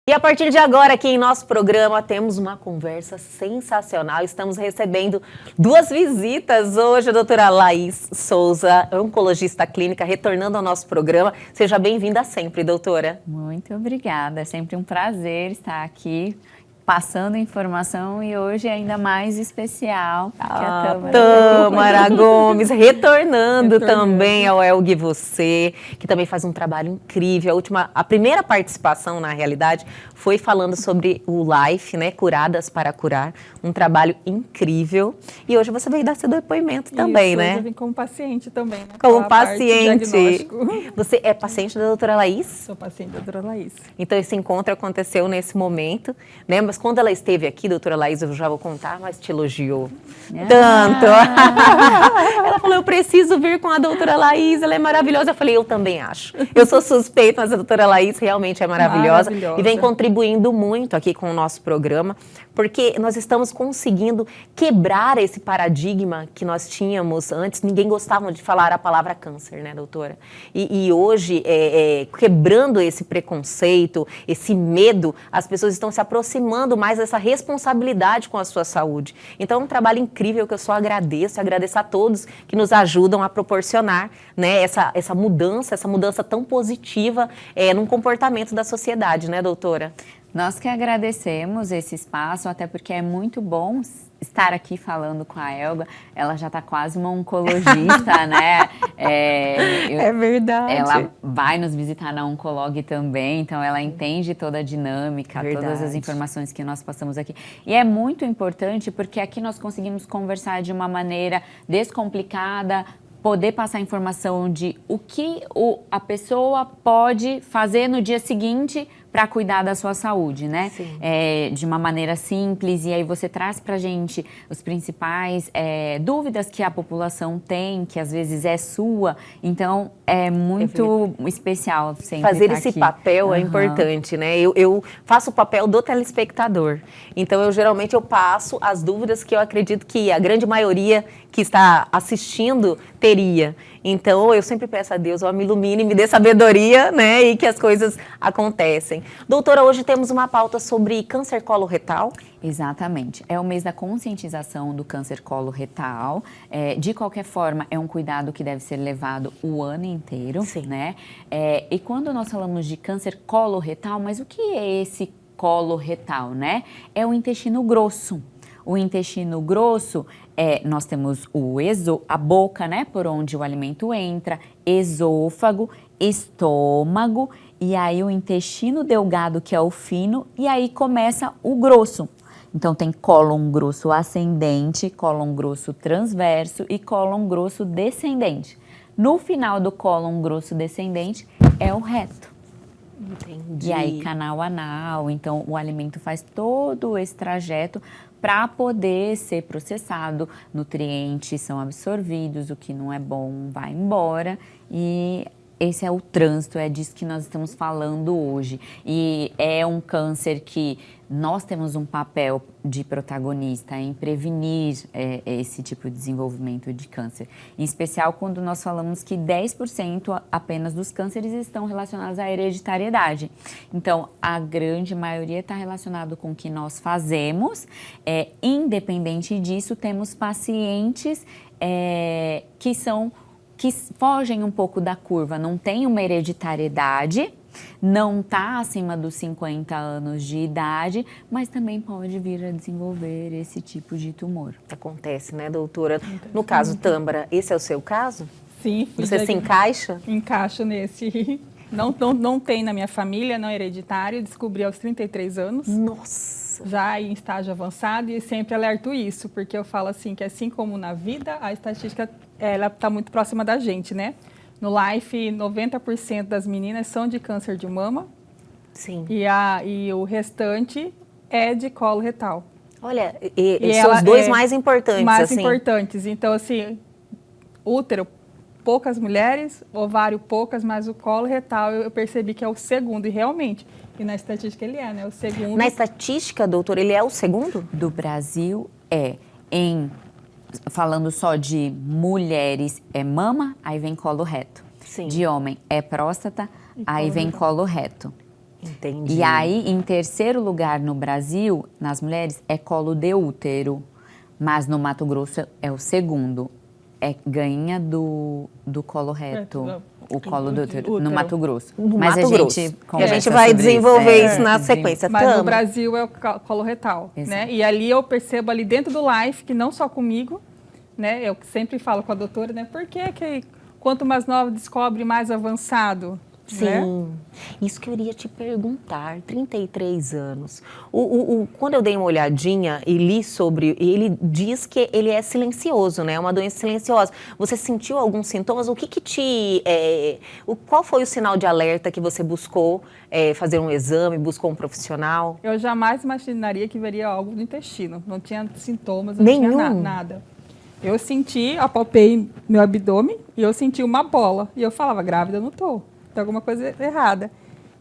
E a partir de agora, aqui em nosso programa, temos uma conversa sensacional. Estamos recebendo duas visitas hoje, a doutora Laís Souza, oncologista clínica, retornando ao nosso programa. Seja bem-vinda sempre, doutora. Muito obrigada, é sempre um prazer estar aqui passando informação e hoje é ainda mais especial que a Tâmara Gomes, retornando também ao Elgue Você, que também faz um trabalho incrível. A primeira participação, na realidade, foi falando sobre o Life, né, Curadas para Curar, um trabalho incrível. E hoje você veio dar seu depoimento também, né? Hoje eu vim como paciente também, né? Como paciente. Você é paciente da doutora Laís? Sou paciente da doutora Laís. Então esse encontro aconteceu nesse momento, né? Mas quando ela esteve aqui, doutora Laís, eu já vou contar, mas te elogiou tanto. Ela falou, eu preciso vir com a doutora Laís, ela é maravilhosa. Eu falei, eu também acho. Eu sou suspeita, mas a doutora Laís realmente é maravilhosa. E vem contribuindo muito aqui com o nosso programa, porque nós estamos conseguindo quebrar esse paradigma que nós tínhamos antes. Ninguém gostava de falar a palavra câncer, né, doutora? E hoje, quebrando esse preconceito, esse medo, as pessoas estão se aproximando mais dessa responsabilidade com a sua saúde. Então, é um trabalho incrível que eu só agradeço a todos que nos ajudam a proporcionar, né, essa mudança tão positiva num comportamento da sociedade, né, doutora? Nós que agradecemos esse espaço, até porque é muito bom estar aqui falando com a Elga. Ela já está quase uma oncologista, né? É verdade. Ela vai nos visitar na Oncolog também, então ela entende toda a dinâmica, todas as informações que nós passamos aqui. E é muito importante porque aqui nós conseguimos conversar de uma maneira descomplicada, poder passar informação de o que a pessoa pode fazer no dia seguinte para cuidar da sua saúde, né? De uma maneira simples, e aí você traz pra gente os principais dúvidas que a população tem, que às vezes é sua, então é muito especial sempre fazer estar esse aqui. papel é importante, né? Eu faço o papel do telespectador, então eu passo as dúvidas que eu acredito que a grande maioria que está assistindo teria. Então, eu sempre peço a Deus, me ilumine, me dê sabedoria, né, e que as coisas acontecem. Doutora, hoje temos uma pauta sobre câncer coloretal. Exatamente. É o mês da conscientização do câncer coloretal. De qualquer forma, é um cuidado que deve ser levado o ano inteiro, né? E quando nós falamos de câncer coloretal, mas o que é esse coloretal, né? É o intestino grosso. O intestino grosso, nós temos a boca, né, por onde o alimento entra, esôfago, estômago, e aí o intestino delgado, que é o fino, e aí começa o grosso. Então tem cólon grosso ascendente, cólon grosso transverso e cólon grosso descendente. No final do cólon grosso descendente é o reto. Entendi. E aí canal anal, então o alimento faz todo esse trajeto para poder ser processado, nutrientes são absorvidos, o que não é bom vai embora, e esse é o trânsito, é disso que nós estamos falando hoje. E é um câncer que nós temos um papel de protagonista em prevenir esse tipo de desenvolvimento de câncer. Em especial quando nós falamos que 10% apenas dos cânceres estão relacionados à hereditariedade. Então, a grande maioria está relacionado com o que nós fazemos. Independente disso, temos pacientes que fogem um pouco da curva, não tem uma hereditariedade, não está acima dos 50 anos de idade, mas também pode vir a desenvolver esse tipo de tumor. Acontece, né, doutora? No caso, Tâmara, esse é o seu caso? Sim. Você se encaixa? Encaixo nesse. Não tem na minha família, não é hereditário, descobri aos 33 anos. Nossa! Já em estágio avançado, e sempre alerto isso, porque eu falo assim, que assim como na vida, a estatística ela está muito próxima da gente, né? No Life, 90% das meninas são de câncer de mama. Sim. E o restante é de colo retal. Olha, são os dois mais importantes, mais importantes. Então, assim, útero, poucas mulheres, ovário, poucas, mas o colo retal eu percebi que é o segundo, e realmente, e na estatística ele é, né? O segundo. Na estatística, doutor, ele é o segundo? Do Brasil falando só de mulheres é mama, aí vem colo reto. Sim. De homem é próstata, aí vem colo reto. Entendi. E aí, em terceiro lugar no Brasil, nas mulheres, é colo de útero. Mas no Mato Grosso é o segundo. Ganha do colo reto. O colo do útero, no Mato Grosso. No Mas Mato a Grosso. gente E a gente vai desenvolver isso na sequência. Mas no Tama. Brasil é o colo retal, né? E ali eu percebo ali dentro do life, que não só comigo, né? Eu sempre falo com a doutora, né? Por que quanto mais nova descobre, mais avançado? Sim, né? Isso que eu iria te perguntar, 33 anos. Quando eu dei uma olhadinha e li sobre, ele diz que ele é silencioso, né? É uma doença silenciosa. Você sentiu alguns sintomas? O que te... qual foi o sinal de alerta que você buscou fazer um exame, buscou um profissional? Eu jamais imaginaria que veria algo no intestino. Não tinha sintomas, não Nenhum? tinha nada. Eu senti, apalpei meu abdômen e eu senti uma bola. E eu falava, grávida eu não tô. Tem alguma coisa errada.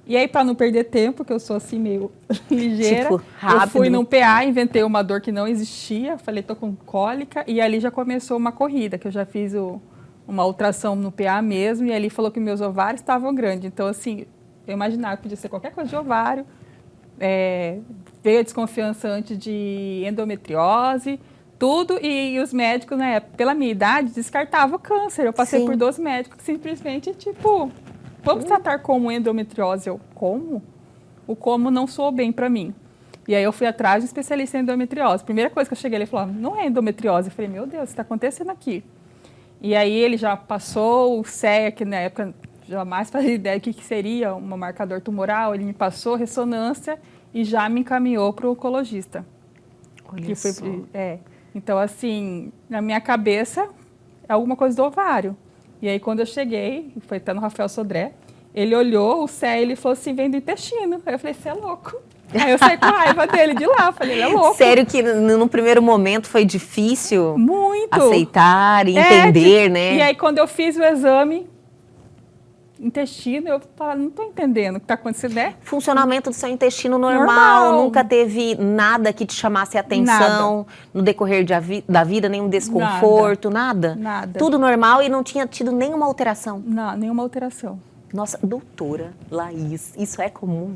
E aí, para não perder tempo, que eu sou assim meio ligeira, tipo, rápido. Eu fui num PA, inventei uma dor que não existia, falei, tô com cólica, e ali já começou uma corrida, que eu já fiz uma ultrassom no PA mesmo, e ali falou que meus ovários estavam grandes. Então, assim, eu imaginava que podia ser qualquer coisa de ovário. Veio a desconfiança antes de endometriose, tudo, e os médicos, né, pela minha idade, descartavam o câncer. Eu passei Sim. por 2 médicos que simplesmente, tipo... Vamos tratar como endometriose. O como não soou bem para mim. E aí eu fui atrás de um especialista em endometriose. Primeira coisa que eu cheguei, ele falou, não é endometriose. Eu falei, meu Deus, o que está acontecendo aqui? E aí ele já passou o CEA, que na época jamais fazia ideia do que seria um marcador tumoral. Ele me passou ressonância e já me encaminhou para o oncologista. Olha só. Então, assim, na minha cabeça, é alguma coisa do ovário. E aí, quando eu cheguei, foi até no Rafael Sodré, ele olhou o CEA e ele falou assim, vem do intestino. Aí eu falei, você é louco. Aí eu saí com raiva dele de lá, falei, ele é louco. Sério que no primeiro momento foi difícil Muito. aceitar e entender, né? E aí, quando eu fiz o exame, intestino, eu falei, não estou entendendo o que está acontecendo, né? Funcionamento do seu intestino normal, nunca teve nada que te chamasse a atenção no decorrer da vida, nenhum desconforto, nada? Nada. Tudo normal e não tinha tido nenhuma alteração? Não, nenhuma alteração. Nossa, doutora Laís, isso é comum?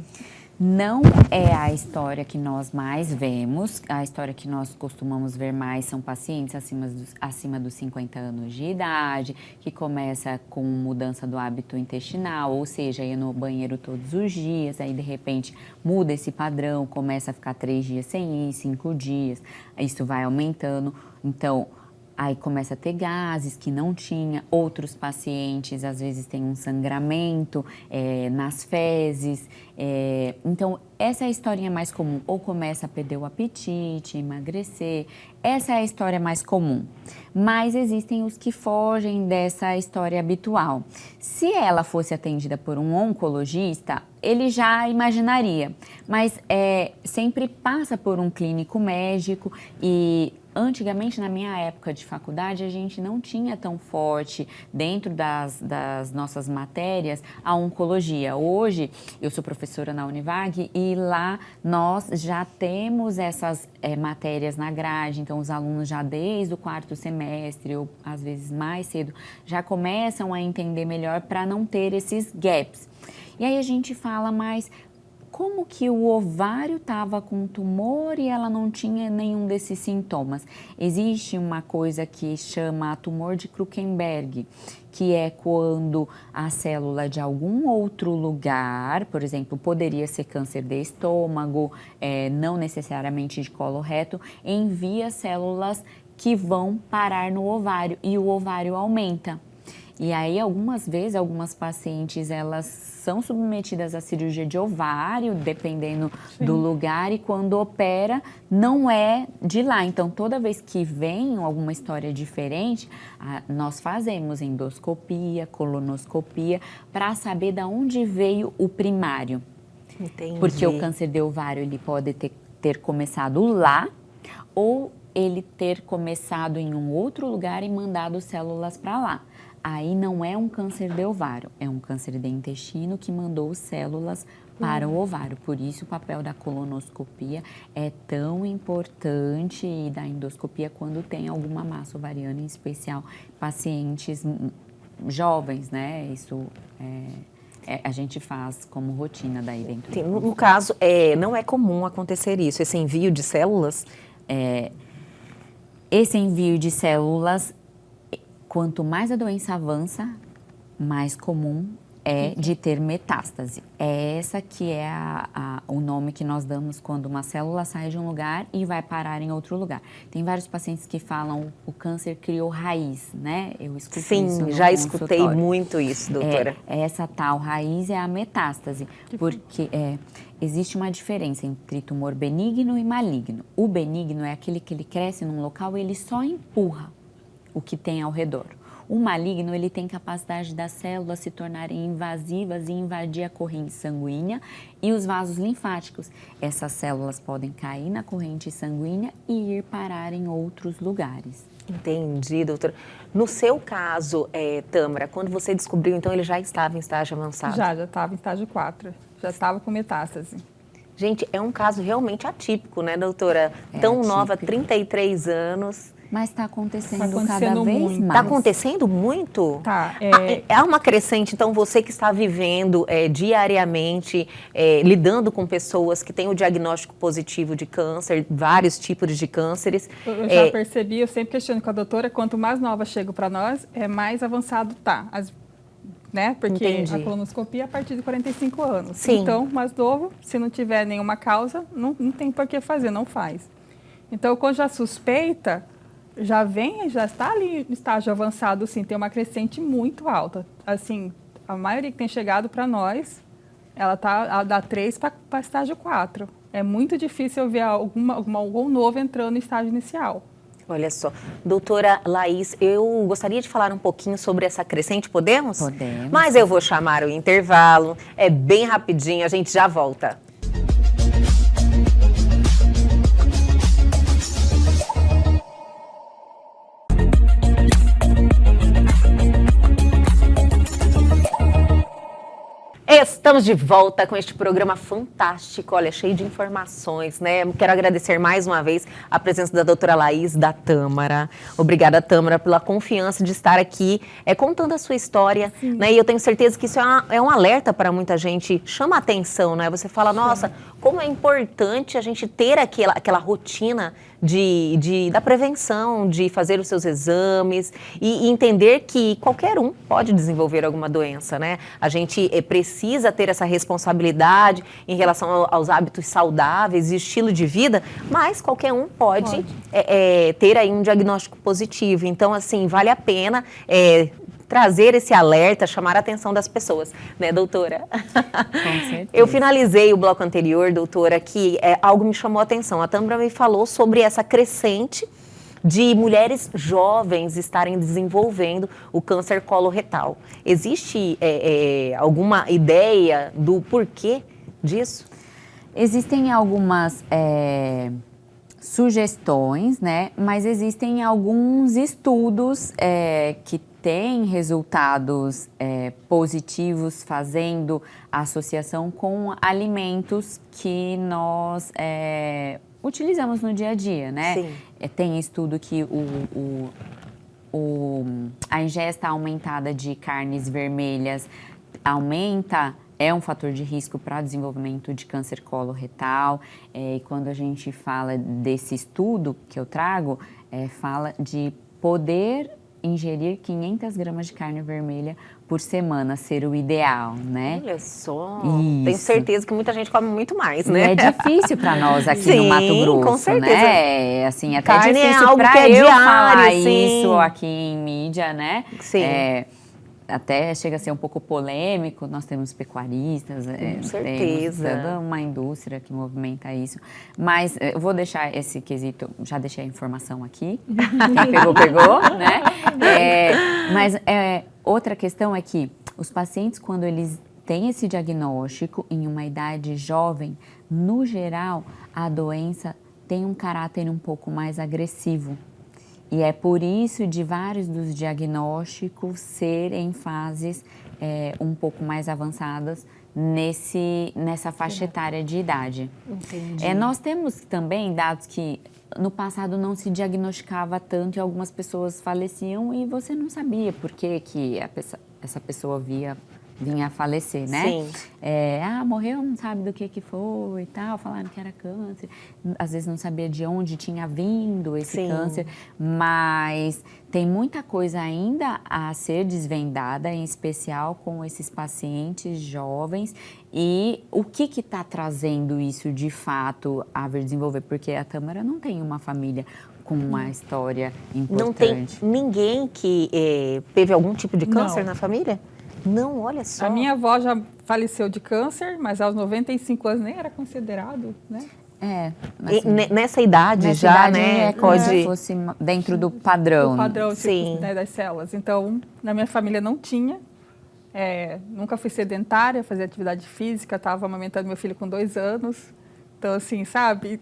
Não é a história que nós mais vemos. A história que nós costumamos ver mais são pacientes acima dos 50 anos de idade, que começa com mudança do hábito intestinal, ou seja, ir no banheiro todos os dias, aí de repente muda esse padrão, começa a ficar 3 dias sem ir, 5 dias, isso vai aumentando. Então, aí começa a ter gases que não tinha. Outros pacientes, às vezes, têm um sangramento nas fezes. Então, essa é a historinha mais comum. Ou começa a perder o apetite, emagrecer. Essa é a história mais comum. Mas existem os que fogem dessa história habitual. Se ela fosse atendida por um oncologista, ele já imaginaria. Mas sempre passa por um clínico médico e... Antigamente, na minha época de faculdade, a gente não tinha tão forte dentro das nossas matérias a oncologia. Hoje, eu sou professora na Univag e lá nós já temos essas matérias na grade. Então, os alunos já desde o 4º semestre, ou às vezes mais cedo, já começam a entender melhor para não ter esses gaps. E aí a gente fala mais... Como que o ovário estava com tumor e ela não tinha nenhum desses sintomas? Existe uma coisa que chama tumor de Krukenberg, que é quando a célula de algum outro lugar, por exemplo, poderia ser câncer de estômago, não necessariamente de colo reto, envia células que vão parar no ovário e o ovário aumenta. E aí, algumas vezes, algumas pacientes, elas são submetidas à cirurgia de ovário, dependendo do lugar, e quando opera, não é de lá. Então, toda vez que vem alguma história diferente, nós fazemos endoscopia, colonoscopia, para saber de onde veio o primário. Entendi. Porque o câncer de ovário, ele pode ter começado lá, ou ele ter começado em um outro lugar e mandado células para lá. Aí não é um câncer de ovário, é um câncer de intestino que mandou células para o ovário. Por isso o papel da colonoscopia é tão importante e da endoscopia quando tem alguma massa ovariana, em especial pacientes jovens, né? Isso a gente faz como rotina daí dentro. Sim, no caso, não é comum acontecer isso, esse envio de células? Esse envio de células, quanto mais a doença avança, mais comum é de ter metástase. É essa que é o nome que nós damos quando uma célula sai de um lugar e vai parar em outro lugar. Tem vários pacientes que falam o câncer criou raiz, né? Eu escuto isso no Sim, já escutei muito isso, doutora. Essa tal raiz é a metástase, porque existe uma diferença entre tumor benigno e maligno. O benigno é aquele que ele cresce num local e ele só empurra o que tem ao redor. O maligno, ele tem capacidade das células se tornarem invasivas e invadir a corrente sanguínea e os vasos linfáticos. Essas células podem cair na corrente sanguínea e ir parar em outros lugares. Entendi, doutora. No seu caso, Tâmara, quando você descobriu, então ele já estava em estágio avançado? Já estava em estágio 4, já estava com metástase. Gente, é um caso realmente atípico, né, doutora? Tão atípico. Nova, 33 anos. Mas está acontecendo, acontecendo cada vez muito. mais. Está acontecendo muito? Tá. É uma crescente, então você que está vivendo diariamente, lidando com pessoas que têm o diagnóstico positivo de câncer, vários tipos de cânceres. Eu já percebi, eu sempre questiono com a doutora, quanto mais nova chega para nós, mais avançado tá. Né? Porque Entendi. a colonoscopia é a partir de 45 anos. Sim. Então, mais novo, se não tiver nenhuma causa, não tem por que fazer, não faz. Então, quando já suspeita, já está ali no estágio avançado, sim, tem uma crescente muito alta. Assim, a maioria que tem chegado para nós, ela dá 3 para estágio 4. É muito difícil eu ver algum novo entrando no estágio inicial. Olha só, doutora Laís, eu gostaria de falar um pouquinho sobre essa crescente, podemos? Podemos. Mas eu vou chamar o intervalo, é bem rapidinho, a gente já volta. Estamos de volta com este programa fantástico, olha, cheio de informações, né? Quero agradecer mais uma vez a presença da doutora Laís da Tâmara. Obrigada, Tâmara, pela confiança de estar aqui contando a sua história, né? E eu tenho certeza que isso é um alerta para muita gente, chama a atenção, né? Você fala, nossa, como é importante a gente ter aquela rotina da prevenção, de fazer os seus exames e entender que qualquer um pode desenvolver alguma doença, né? A gente precisa ter essa responsabilidade em relação aos hábitos saudáveis e estilo de vida, mas qualquer um pode. Ter aí um diagnóstico positivo. Então, assim, vale a pena trazer esse alerta, chamar a atenção das pessoas, né, doutora? Com certeza. Eu finalizei o bloco anterior, doutora, que algo me chamou a atenção. A Tâmara me falou sobre essa crescente de mulheres jovens estarem desenvolvendo o câncer coloretal. Existe alguma ideia do porquê disso? Existem algumas sugestões, né? Mas existem alguns estudos que têm resultados positivos fazendo associação com alimentos que nós utilizamos no dia a dia, né? Sim. Tem estudo que a ingesta aumentada de carnes vermelhas é um fator de risco para o desenvolvimento de câncer coloretal. E quando a gente fala desse estudo que eu trago, fala de poder ingerir 500 gramas de carne vermelha por semana ser o ideal, né? Olha só, Isso. Tenho certeza que muita gente come muito mais, né? É difícil para nós aqui Sim, no Mato Grosso, com certeza. né? Assim, até Carne é difícil algo para que é eu diário, falar sim. isso aqui em mídia, né? Sim. Até chega a ser um pouco polêmico, nós temos pecuaristas, certeza. temos toda uma indústria que movimenta isso, mas eu vou deixar esse quesito, já deixei a informação aqui, quem pegou, né? Mas outra questão é que os pacientes, quando eles têm esse diagnóstico em uma idade jovem, no geral, a doença tem um caráter um pouco mais agressivo. E é por isso de vários dos diagnósticos serem fases um pouco mais avançadas nessa faixa etária de idade. Entendi. Nós temos também dados que no passado não se diagnosticava tanto e algumas pessoas faleciam e você não sabia por que essa pessoa via vinha a falecer, né? Sim. Morreu, não sabe do que foi e tal, falaram que era câncer. Às vezes não sabia de onde tinha vindo esse Sim. câncer, mas tem muita coisa ainda a ser desvendada, em especial com esses pacientes jovens. E o que está trazendo isso de fato a vir desenvolver? Porque a Tâmara não tem uma família com uma história importante. Não tem ninguém que teve algum tipo de câncer na família? Não, olha só. A minha avó já faleceu de câncer, mas aos 95 anos nem era considerado, né? Assim, nessa idade já, né? É como se fosse dentro do padrão. O padrão, Sim. Tipo, né, das células. Então, na minha família não tinha. Nunca fui sedentária, fazia atividade física, estava amamentando meu filho com 2 anos. Então, assim, sabe?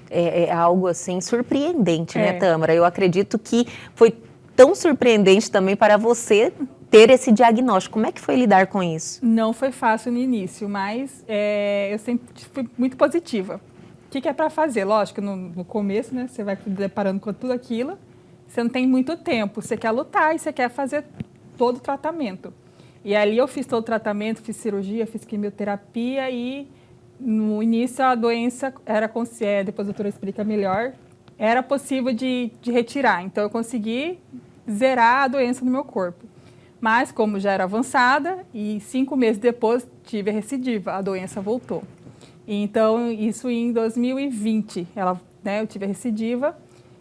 É algo, assim, surpreendente, né, Tâmara? Eu acredito que foi tão surpreendente também para você ter esse diagnóstico. Como é que foi lidar com isso? Não foi fácil no início, mas eu sempre fui muito positiva. O que é para fazer? Lógico, no começo, né, você vai se deparando com tudo aquilo, você não tem muito tempo, você quer lutar e você quer fazer todo o tratamento. E ali eu fiz todo o tratamento, fiz cirurgia, fiz quimioterapia e no início a doença era, depois a doutora explica melhor, era possível de retirar. Então eu consegui zerar a doença no meu corpo. Mas como já era avançada e 5 meses depois tive a recidiva, a doença voltou. Então isso em 2020, eu tive a recidiva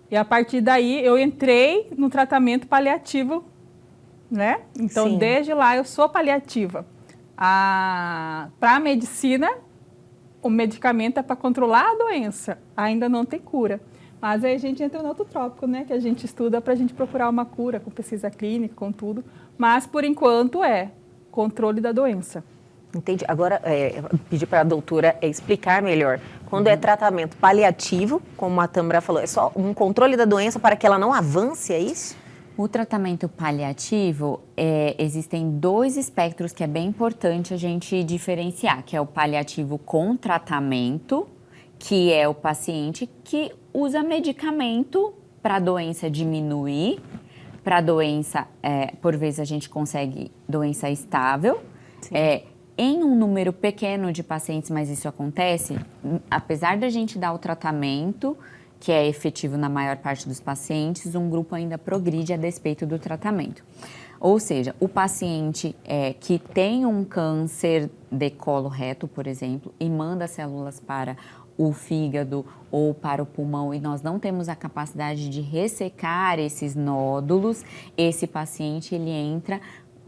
e a partir daí eu entrei no tratamento paliativo, né? Então Sim. Desde lá eu sou paliativa. Para a medicina, o medicamento é para controlar a doença, ainda não tem cura. Mas aí a gente entra no outro tópico, né? Que a gente estuda para a gente procurar uma cura, com pesquisa clínica, com tudo. Mas, por enquanto, controle da doença. Entendi. Agora, pedir para a doutora explicar melhor. Quando é tratamento paliativo, como a Tâmara falou, é só um controle da doença para que ela não avance, é isso? O tratamento paliativo, existem 2 espectros que é bem importante a gente diferenciar, que é o paliativo com tratamento, que é o paciente que usa medicamento para a doença diminuir, para a doença, por vezes a gente consegue doença estável, em um número pequeno de pacientes, mas isso acontece, apesar da gente dar o tratamento, que é efetivo na maior parte dos pacientes, um grupo ainda progride a despeito do tratamento. Ou seja, o paciente que tem um câncer de colo reto, por exemplo, e manda células para o fígado ou para o pulmão e nós não temos a capacidade de ressecar esses nódulos, esse paciente ele entra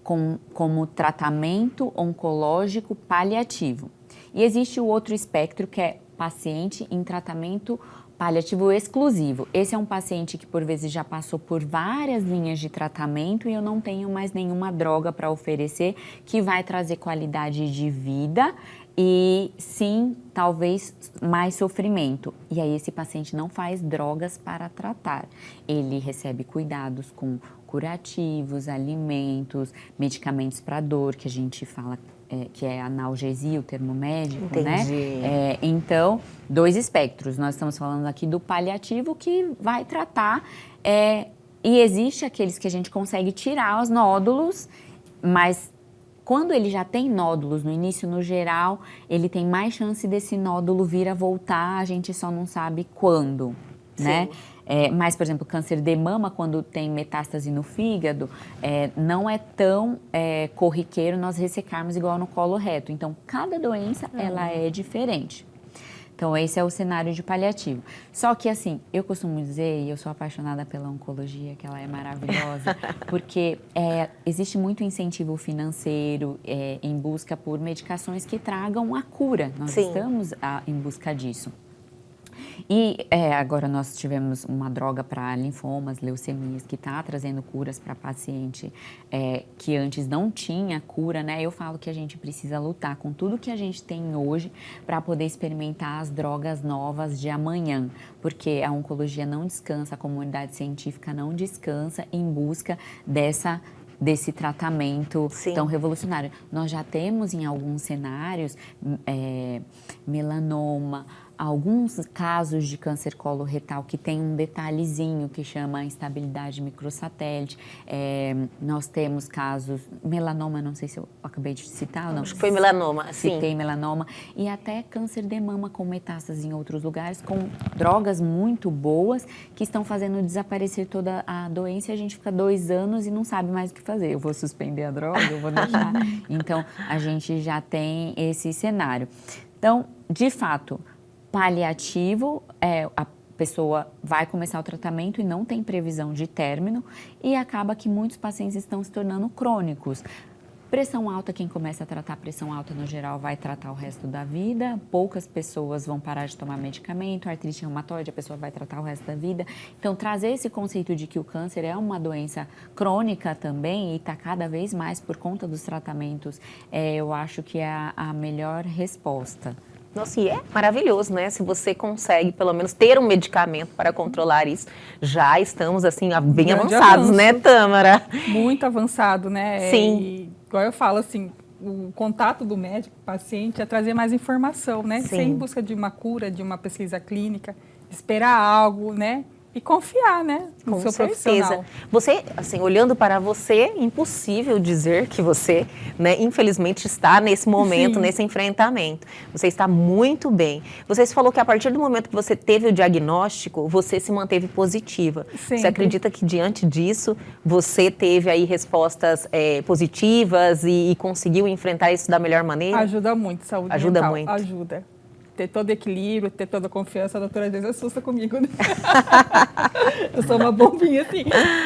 como tratamento oncológico paliativo. E existe o outro espectro que é paciente em tratamento paliativo exclusivo. Esse é um paciente que por vezes já passou por várias linhas de tratamento e eu não tenho mais nenhuma droga para oferecer que vai trazer qualidade de vida e sim, talvez mais sofrimento. E aí esse paciente não faz drogas para tratar. Ele recebe cuidados com curativos, alimentos, medicamentos para dor, que a gente fala que é analgesia, o termo médico, Entendi. né? Então, 2 espectros. Nós estamos falando aqui do paliativo que vai tratar e existe aqueles que a gente consegue tirar os nódulos, mas quando ele já tem nódulos no início, no geral, ele tem mais chance desse nódulo vir a voltar, a gente só não sabe quando, né? Mas, por exemplo, câncer de mama, quando tem metástase no fígado, não é tão corriqueiro nós ressecarmos igual no colo reto. Então, cada doença, ela é diferente. Então, esse é o cenário de paliativo. Só que, assim, eu costumo dizer, e eu sou apaixonada pela oncologia, que ela é maravilhosa, porque existe muito incentivo financeiro em busca por medicações que tragam a cura. Nós estamos em busca disso. E agora nós tivemos uma droga para linfomas, leucemias, que está trazendo curas para paciente que antes não tinha cura, né? Eu falo que a gente precisa lutar com tudo que a gente tem hoje para poder experimentar as drogas novas de amanhã, porque a oncologia não descansa, a comunidade científica não descansa em busca desse tratamento tão revolucionário. Nós já temos em alguns cenários melanoma, alguns casos de câncer coloretal que tem um detalhezinho que chama instabilidade microsatélite. Nós temos casos, melanoma, não sei se eu acabei de citar ou não. Acho que foi melanoma, sim. Citei melanoma. E até câncer de mama com metástase em outros lugares, com drogas muito boas que estão fazendo desaparecer toda a doença e a gente fica 2 anos e não sabe mais o que fazer. Eu vou suspender a droga, eu vou deixar. Então, a gente já tem esse cenário. Então, de fato, paliativo, a pessoa vai começar o tratamento e não tem previsão de término e acaba que muitos pacientes estão se tornando crônicos. Pressão alta, quem começa a tratar pressão alta no geral vai tratar o resto da vida, poucas pessoas vão parar de tomar medicamento, artrite reumatoide, a pessoa vai tratar o resto da vida. Então, trazer esse conceito de que o câncer é uma doença crônica também e está cada vez mais por conta dos tratamentos, eu acho que é a melhor resposta. Nossa, e é maravilhoso, né? Se você consegue, pelo menos, ter um medicamento para controlar isso, já estamos, assim, bem avançados, né, Tâmara? Muito avançado, né? Sim. E, igual eu falo, assim, o contato do médico com o paciente é trazer mais informação, né? Sim. Sem busca de uma cura, de uma pesquisa clínica, esperar algo, né? E confiar, né, no seu profissional. Você, assim, olhando para você, impossível dizer que você, né, infelizmente está nesse momento, Sim. nesse enfrentamento. Você está muito bem. Você falou que a partir do momento que você teve o diagnóstico, você se manteve positiva. Sempre. Você acredita que diante disso, você teve aí respostas positivas e conseguiu enfrentar isso da melhor maneira? Ajuda muito, saúde Ajuda mental. muito. Ajuda. Ter todo equilíbrio, ter toda a confiança, a doutora às vezes assusta comigo, né? Eu sou uma bombinha, assim.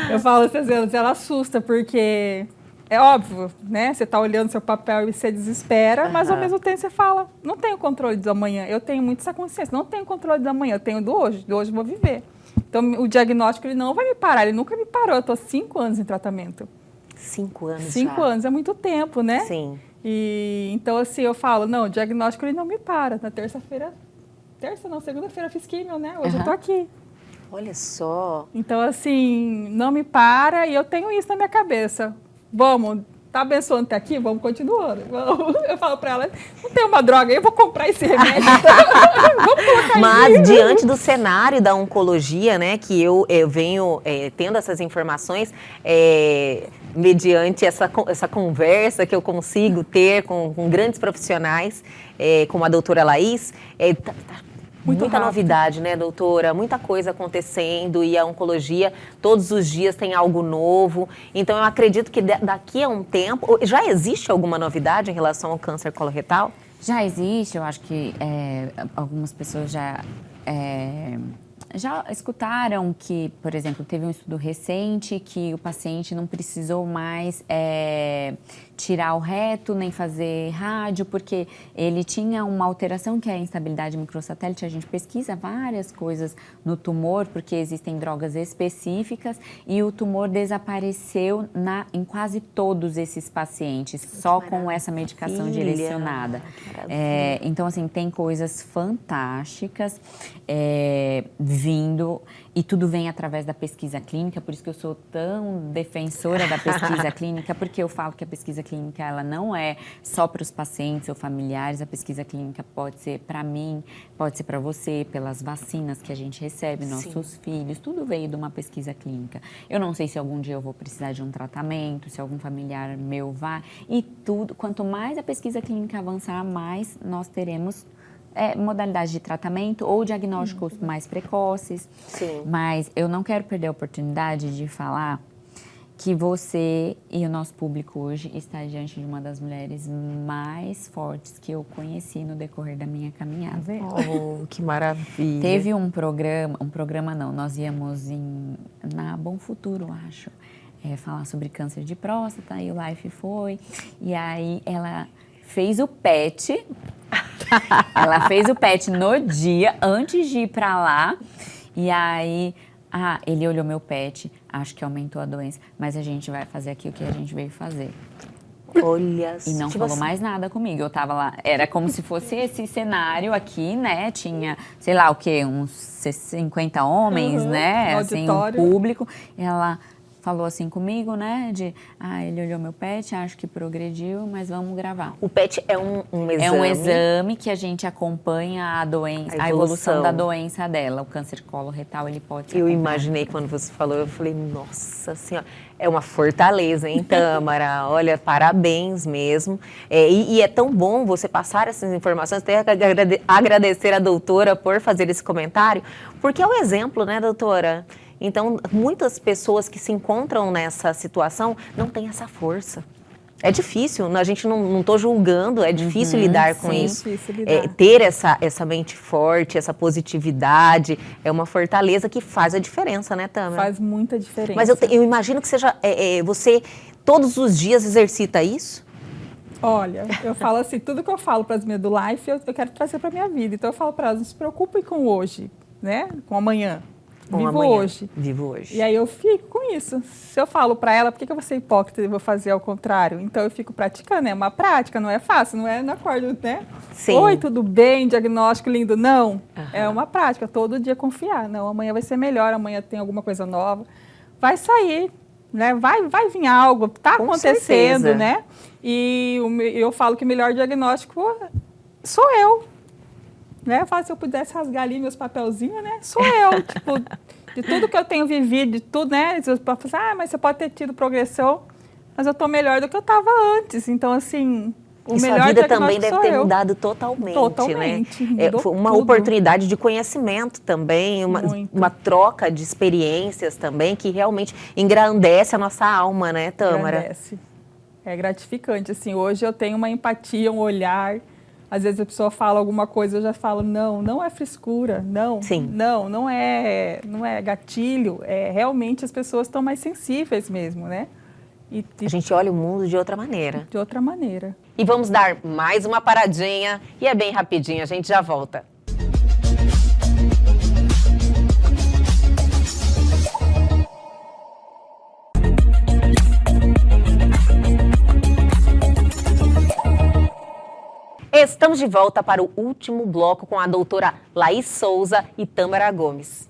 Eu falo assim, às vezes ela assusta, porque é óbvio, né? Você está olhando seu papel e você desespera, mas ao mesmo tempo você fala, não tenho controle do amanhã. Eu tenho muito essa consciência, não tenho controle do amanhã, eu tenho do hoje eu vou viver. Então, o diagnóstico, ele não vai me parar, ele nunca me parou. Eu estou há 5 anos em tratamento. 5 anos 5 anos é muito tempo, né? Sim. E então, assim, eu falo, não, o diagnóstico ele não me para. Na segunda-feira eu fiz químio, né? Hoje eu tô aqui. Olha só. Então, assim, não me para e eu tenho isso na minha cabeça. Vamos, tá abençoando até aqui? Vamos continuando. Eu falo pra ela, não tem uma droga aí, eu vou comprar esse remédio. Vamos colocar Mas, diante do cenário da oncologia, né, que eu venho tendo essas informações, mediante essa conversa que eu consigo ter com grandes profissionais, como a doutora Laís, muita rápido. novidade, né, doutora? Muita coisa acontecendo e a oncologia, todos os dias tem algo novo. Então, eu acredito que daqui a um tempo... Já existe alguma novidade em relação ao câncer coloretal? Já existe, eu acho que algumas pessoas já escutaram que, por exemplo, teve um estudo recente que o paciente não precisou mais tirar o reto, nem fazer rádio, porque ele tinha uma alteração que é a instabilidade microsatélite. A gente pesquisa várias coisas no tumor, porque existem drogas específicas, e o tumor desapareceu em quase todos esses pacientes, só com essa medicação direcionada. Então, assim, tem coisas fantásticas vindo, e tudo vem através da pesquisa clínica, por isso que eu sou tão defensora da pesquisa clínica, porque eu falo que a pesquisa clínica, ela não é só para os pacientes ou familiares, a pesquisa clínica pode ser para mim, pode ser para você, pelas vacinas que a gente recebe, nossos filhos, tudo veio de uma pesquisa clínica. Eu não sei se algum dia eu vou precisar de um tratamento, se algum familiar meu vai, e tudo, quanto mais a pesquisa clínica avançar, mais nós teremos modalidades de tratamento ou diagnósticos mais precoces. Sim. Mas eu não quero perder a oportunidade de falar que você e o nosso público hoje está diante de uma das mulheres mais fortes que eu conheci no decorrer da minha caminhada. Oh, que maravilha. Teve um programa não, nós íamos na Bom Futuro, acho, falar sobre câncer de próstata, e o Life foi, e aí ela fez o PET, ela fez o PET no dia, antes de ir pra lá, e aí, ele olhou meu PET, acho que aumentou a doença, mas a gente vai fazer aqui o que a gente veio fazer. Olha, e não falou mais nada comigo, eu tava lá, era como se fosse esse cenário aqui, né, tinha, sei lá o quê, uns 50 homens, né, assim, um público, e ela... falou assim comigo, né? Ele olhou meu PET, acho que progrediu, mas vamos gravar. O PET é um exame? É um exame que a gente acompanha a doença, a evolução da doença dela. O câncer coloretal, ele pode ser Eu acompanhado. imaginei quando você falou, eu falei, nossa senhora, é uma fortaleza, hein, Tâmara? Olha, parabéns mesmo. E é tão bom você passar essas informações, até agradecer a doutora por fazer esse comentário, porque é um exemplo, né, doutora? Então, muitas pessoas que se encontram nessa situação não têm essa força. É difícil, a gente não estou julgando, é difícil lidar com isso. Difícil lidar. Ter essa mente forte, essa positividade, é uma fortaleza que faz a diferença, né, Tâmara? Faz muita diferença. Mas eu imagino que seja, você todos os dias exercita isso? Olha, eu falo assim, tudo que eu falo para as minhas do Life, eu quero trazer para minha vida. Então eu falo para elas, não se preocupem com hoje, né? Com amanhã. Vivo hoje. E aí eu fico com isso. Se eu falo para ela, por que eu vou ser hipócrita e vou fazer ao contrário? Então eu fico praticando, é uma prática, não é fácil, não é na acordo, né? Sim. Oi, tudo bem, diagnóstico lindo. Não, é uma prática, todo dia confiar. Não, amanhã vai ser melhor, amanhã tem alguma coisa nova. Vai sair, né? Vai vir algo, tá com acontecendo, certeza. né? E eu falo que o melhor diagnóstico sou eu. Né? Eu falo, se eu pudesse rasgar ali meus papelzinhos, né? Sou eu, tipo, de tudo que eu tenho vivido, de tudo, né? Mas você pode ter tido progressão, mas eu tô melhor do que eu estava antes. Então, assim, o melhor sua vida diagnóstico também deve ter eu. mudado totalmente, né? Foi uma tudo. oportunidade de conhecimento também, uma troca de experiências também, que realmente engrandece a nossa alma, né, Tâmara? Engrandece. É gratificante, assim, hoje eu tenho uma empatia, um olhar. Às vezes a pessoa fala alguma coisa, eu já falo, não é frescura, não é gatilho, realmente as pessoas estão mais sensíveis mesmo, né? A gente olha o mundo de outra maneira. De outra maneira. E vamos dar mais uma paradinha, e é bem rapidinho, a gente já volta. Estamos de volta para o último bloco com a doutora Laís Souza e Tâmara Gomes.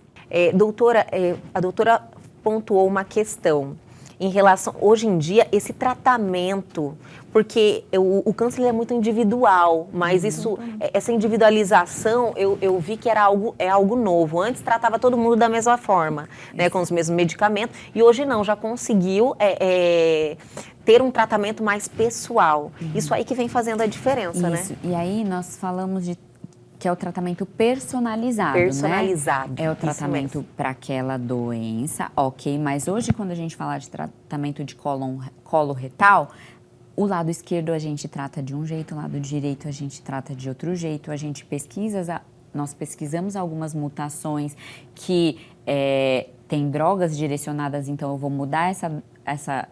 Doutora, a doutora pontuou uma questão em relação, hoje em dia, esse tratamento, porque o câncer é muito individual, mas essa individualização, eu vi que é algo novo. Antes tratava todo mundo da mesma forma, né, com os mesmos medicamentos, e hoje não, já conseguiu ter um tratamento mais pessoal. Isso aí que vem fazendo a diferença, né? E aí nós falamos que é o tratamento personalizado, Personalizado. Né? É o tratamento para aquela doença, ok. Mas hoje, quando a gente fala de tratamento de colo retal, o lado esquerdo a gente trata de um jeito, o lado direito a gente trata de outro jeito. Nós pesquisamos algumas mutações que tem drogas direcionadas, então eu vou mudar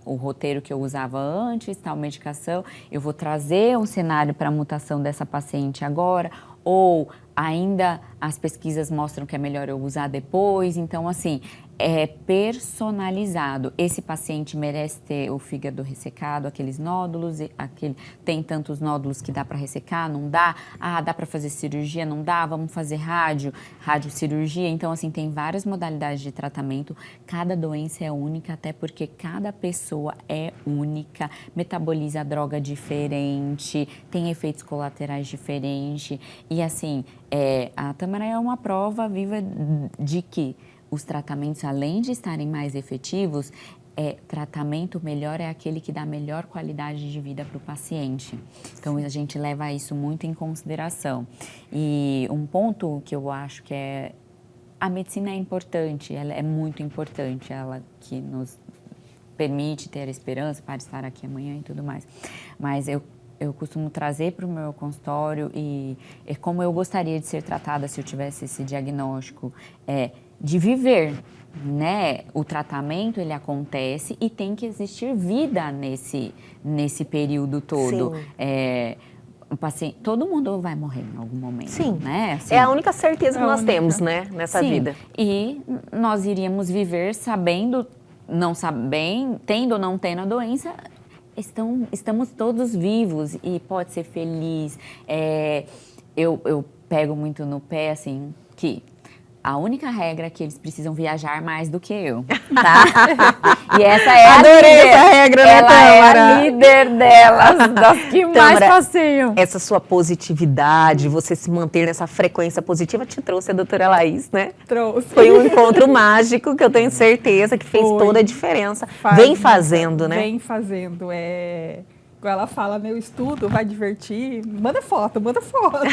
o roteiro que eu usava antes, tal medicação, eu vou trazer um cenário para a mutação dessa paciente agora, ou ainda as pesquisas mostram que é melhor eu usar depois. Então, assim, é personalizado. Esse paciente merece ter o fígado ressecado, aqueles nódulos, tem tantos nódulos que dá para ressecar, não dá? Dá para fazer cirurgia, não dá? Vamos fazer radiocirurgia. Então, assim, tem várias modalidades de tratamento. Cada doença é única, até porque cada pessoa é única, metaboliza a droga diferente, tem efeitos colaterais diferentes. E, assim, a Tâmara é uma prova viva de que os tratamentos, além de estarem mais efetivos, tratamento melhor é aquele que dá melhor qualidade de vida para o paciente. Então, a gente leva isso muito em consideração. E um ponto que eu acho que a medicina é importante, ela é muito importante, ela que nos permite ter esperança para estar aqui amanhã e tudo mais. Mas eu costumo trazer para o meu consultório e como eu gostaria de ser tratada se eu tivesse esse diagnóstico, de viver, né? O tratamento, ele acontece e tem que existir vida nesse período todo. O paciente, todo mundo vai morrer em algum momento. Sim, né? Assim, é a única certeza que nós temos, né, nessa vida. E nós iríamos viver tendo ou não tendo a doença, estamos todos vivos e pode ser feliz. Eu pego muito no pé, assim, que A única regra é que eles precisam viajar mais do que eu, tá? E essa é a Adorei líder. essa regra, né, Ela é Tâmara? a líder delas, das que mais Tâmara, passeiam. essa sua positividade, você se manter nessa frequência positiva, te trouxe a doutora Laís, né? Trouxe. Foi um encontro mágico que eu tenho certeza que fez Foi. toda a diferença. Faz, Vem fazendo, né? Vem fazendo. Igual ela fala, meu estudo vai divertir. Manda foto, manda foto.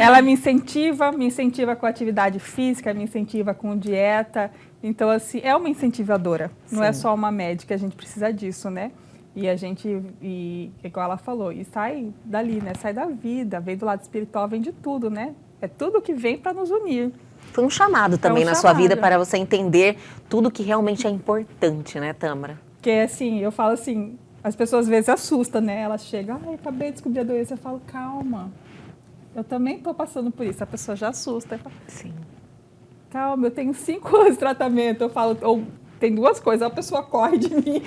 Ela me incentiva com atividade física, me incentiva com dieta. Então, assim, é uma incentivadora. Não é só uma médica, a gente precisa disso, né? E a gente, igual ela falou, e sai dali, né? Sai da vida, vem do lado espiritual, vem de tudo, né? É tudo que vem para nos unir. Foi um chamado também na sua chamado. vida para você entender tudo que realmente é importante, né, Tâmara? Porque, assim, eu falo assim, as pessoas às vezes assustam, né? Elas chegam, ai, acabei de descobrir a doença. Eu falo, calma, eu também estou passando por isso. A pessoa já assusta. Falo, Sim. calma, eu tenho 5 anos de tratamento. Eu falo, ou tem 2 coisas, a pessoa corre de mim,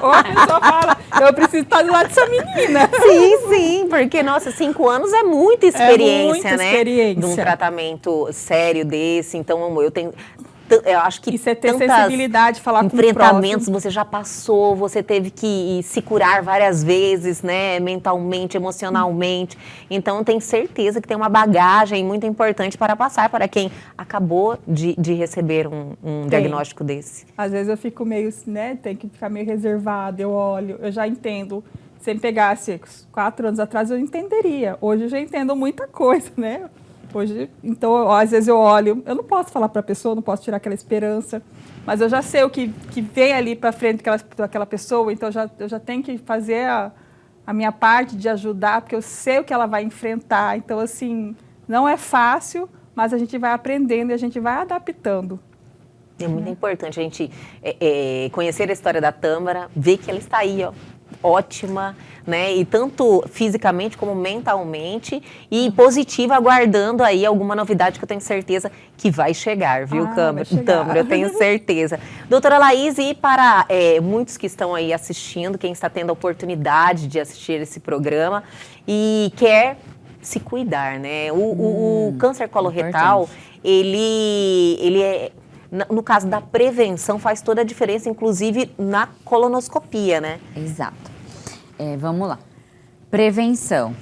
ou a pessoa fala, eu preciso estar do lado dessa menina. Sim, sim, porque, nossa, 5 anos é muita experiência, muita né? experiência. De um tratamento sério desse. Então, eu acho que E você ter tantas sensibilidade, falar com o enfrentamentos próximo. você já passou, você teve que se curar várias vezes, né? Mentalmente, emocionalmente. Então, tenho certeza que tem uma bagagem muito importante para passar para quem acabou de receber um diagnóstico desse. Às vezes eu fico meio, né? Tem que ficar meio reservada, eu olho, eu já entendo. Se me pegasse 4 anos atrás, eu entenderia. Hoje eu já entendo muita coisa, né? Hoje, então, às vezes eu olho, eu não posso falar para a pessoa, não posso tirar aquela esperança, mas eu já sei o que vem ali para frente daquela pessoa, então eu já tenho que fazer a minha parte de ajudar, porque eu sei o que ela vai enfrentar. Então, assim, não é fácil, mas a gente vai aprendendo e a gente vai adaptando. É muito importante a gente conhecer a história da Tâmara, ver que ela está aí, ó, ótima, né? E tanto fisicamente como mentalmente e positiva, aguardando aí alguma novidade que eu tenho certeza que vai chegar, viu, vai chegar. Tâmara? Eu tenho certeza. Doutora Laís, e para muitos que estão aí assistindo, quem está tendo a oportunidade de assistir esse programa e quer se cuidar, né? O câncer coloretal, ele é... No caso da prevenção, faz toda a diferença, inclusive na colonoscopia, né? Exato. Vamos lá. Prevenção.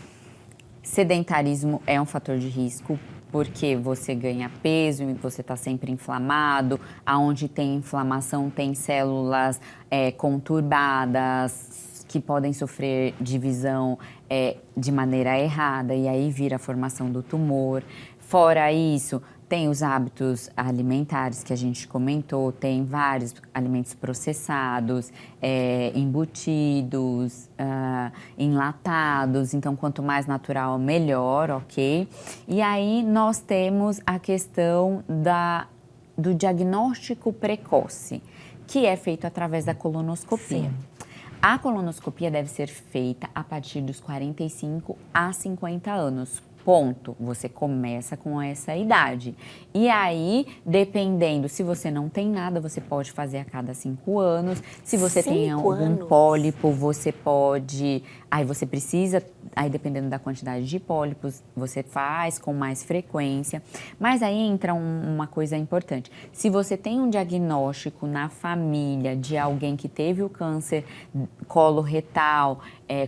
Sedentarismo é um fator de risco, porque você ganha peso e você está sempre inflamado. Aonde tem inflamação, tem células conturbadas que podem sofrer divisão de maneira errada, e aí vira a formação do tumor. Fora isso, tem os hábitos alimentares que a gente comentou, tem vários alimentos processados, embutidos, enlatados, então quanto mais natural, melhor, ok? E aí nós temos a questão do diagnóstico precoce, que é feito através da colonoscopia. Sim. A colonoscopia deve ser feita a partir dos 45 a 50 anos. Ponto. Você começa com essa idade. E aí, dependendo, se você não tem nada, você pode fazer a cada 5 anos. Se você tem algum pólipo, você pode... Aí você precisa, aí dependendo da quantidade de pólipos, você faz com mais frequência. Mas aí entra uma coisa importante. Se você tem um diagnóstico na família de alguém que teve o câncer coloretal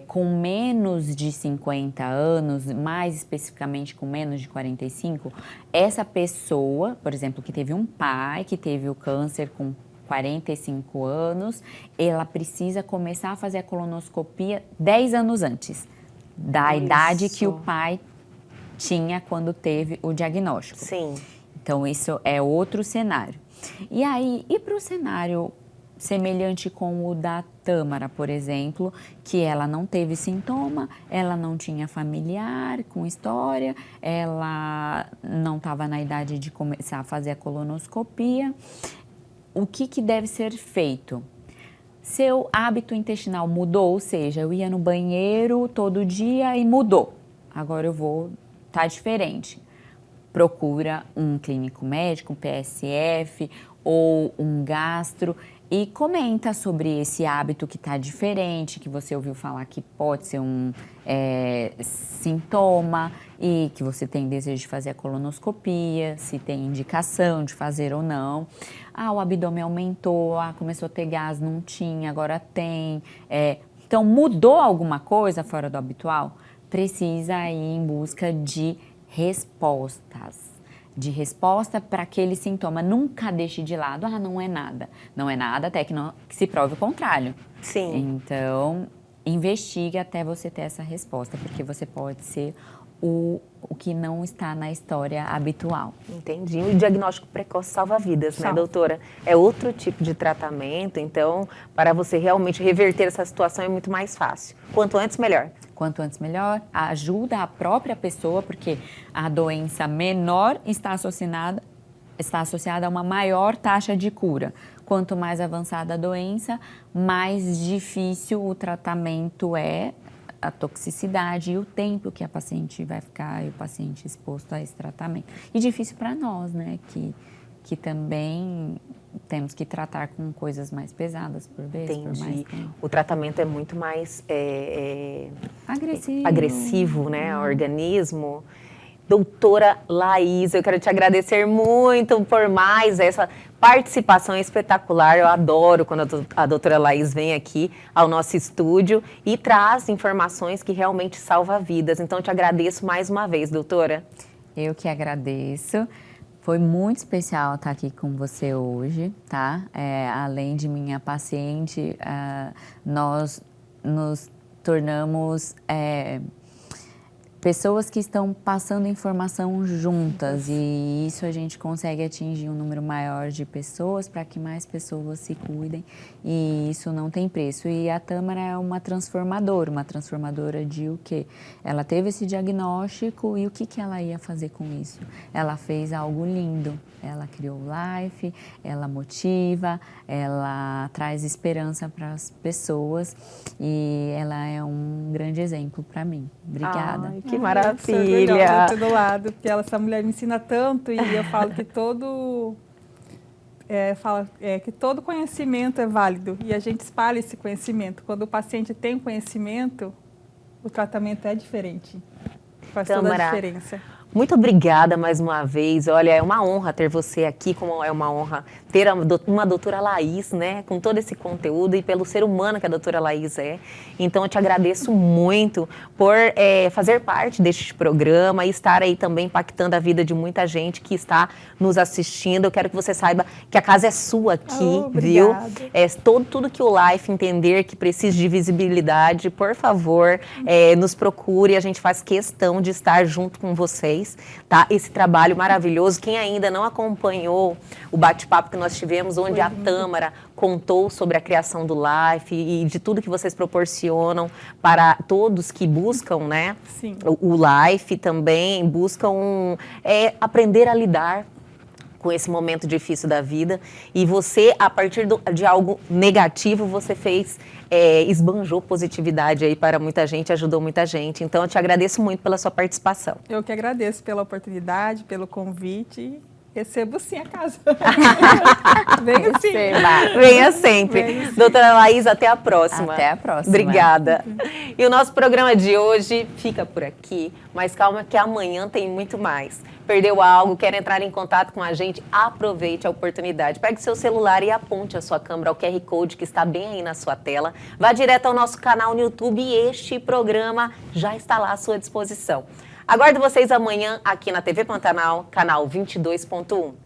com menos de 50 anos, mais especificamente com menos de 45, essa pessoa, por exemplo, que teve um pai que teve o câncer com 45 anos, ela precisa começar a fazer a colonoscopia 10 anos antes da idade que o pai tinha quando teve o diagnóstico. Sim. Então, isso é outro cenário. E aí, e para o cenário semelhante com o da Tâmara, por exemplo, que ela não teve sintoma, ela não tinha familiar com história, ela não estava na idade de começar a fazer a colonoscopia. O que deve ser feito? Seu hábito intestinal mudou, ou seja, eu ia no banheiro todo dia e mudou. Agora eu vou, tá diferente. Procura um clínico médico, um PSF ou um gastro. E comenta sobre esse hábito que está diferente, que você ouviu falar que pode ser um sintoma e que você tem desejo de fazer a colonoscopia, se tem indicação de fazer ou não. O abdômen aumentou, começou a ter gás, não tinha, agora tem. Então, mudou alguma coisa fora do habitual? Precisa ir em busca de respostas. De resposta para aquele sintoma. Nunca deixe de lado, não é nada. Não é nada até que se prove o contrário. Sim. Então, investigue até você ter essa resposta, porque você pode ser o que não está na história habitual. Entendi. O diagnóstico precoce salva vidas, né, doutora? É outro tipo de tratamento, então, para você realmente reverter essa situação é muito mais fácil. Quanto antes, melhor. Quanto antes, melhor. Ajuda a própria pessoa, porque a doença menor está associada a uma maior taxa de cura. Quanto mais avançada a doença, mais difícil o tratamento é, a toxicidade e o tempo que a paciente vai ficar e o paciente exposto a esse tratamento. E difícil para nós, né, que também temos que tratar com coisas mais pesadas por vez. Entendi. Por mais tempo. O tratamento é muito mais agressivo, né, ao organismo. Doutora Laís, eu quero te agradecer muito por mais essa participação espetacular. Eu adoro quando a doutora Laís vem aqui ao nosso estúdio e traz informações que realmente salvam vidas. Então, eu te agradeço mais uma vez, doutora. Eu que agradeço. Foi muito especial estar aqui com você hoje, tá? Além de minha paciente, nós nos tornamos pessoas que estão passando informação juntas e isso a gente consegue atingir um número maior de pessoas para que mais pessoas se cuidem e isso não tem preço. E a Tâmara é uma transformadora de o quê? Ela teve esse diagnóstico e o que ela ia fazer com isso? Ela fez algo lindo. Ela criou o Life, ela motiva, ela traz esperança para as pessoas e ela é um grande exemplo para mim. Obrigada. Ai, que maravilha! Eu sou do lado, porque essa mulher me ensina tanto e eu falo que todo conhecimento é válido e a gente espalha esse conhecimento. Quando o paciente tem conhecimento, o tratamento é diferente. Faz toda a diferença. Muito obrigada mais uma vez. Olha, é uma honra ter você aqui, como é uma honra ter uma doutora Laís, né, com todo esse conteúdo e pelo ser humano que a doutora Laís é. Então, eu te agradeço muito por fazer parte deste programa e estar aí também impactando a vida de muita gente que está nos assistindo. Eu quero que você saiba que a casa é sua aqui, viu? Tudo que o Life entender que precisa de visibilidade, por favor, nos procure. A gente faz questão de estar junto com vocês. Tá? Esse trabalho maravilhoso. Quem ainda não acompanhou o bate-papo que nós tivemos, onde a Tâmara contou sobre a criação do Life e de tudo que vocês proporcionam para todos que buscam, né? Sim. O Life também buscam aprender a lidar com esse momento difícil da vida e você, a partir de algo negativo, você esbanjou positividade aí para muita gente, ajudou muita gente. Então, eu te agradeço muito pela sua participação. Eu que agradeço pela oportunidade, pelo convite. Recebo sim a casa. Venha sim. Venha sempre. Venha sim. Doutora Laís, até a próxima. Até a próxima. Obrigada. E o nosso programa de hoje fica por aqui, mas calma que amanhã tem muito mais. Perdeu algo, quer entrar em contato com a gente? Aproveite a oportunidade. Pegue seu celular e aponte a sua câmera ao QR Code que está bem aí na sua tela. Vá direto ao nosso canal no YouTube e este programa já está lá à sua disposição. Aguardo vocês amanhã aqui na TV Pantanal, canal 22.1.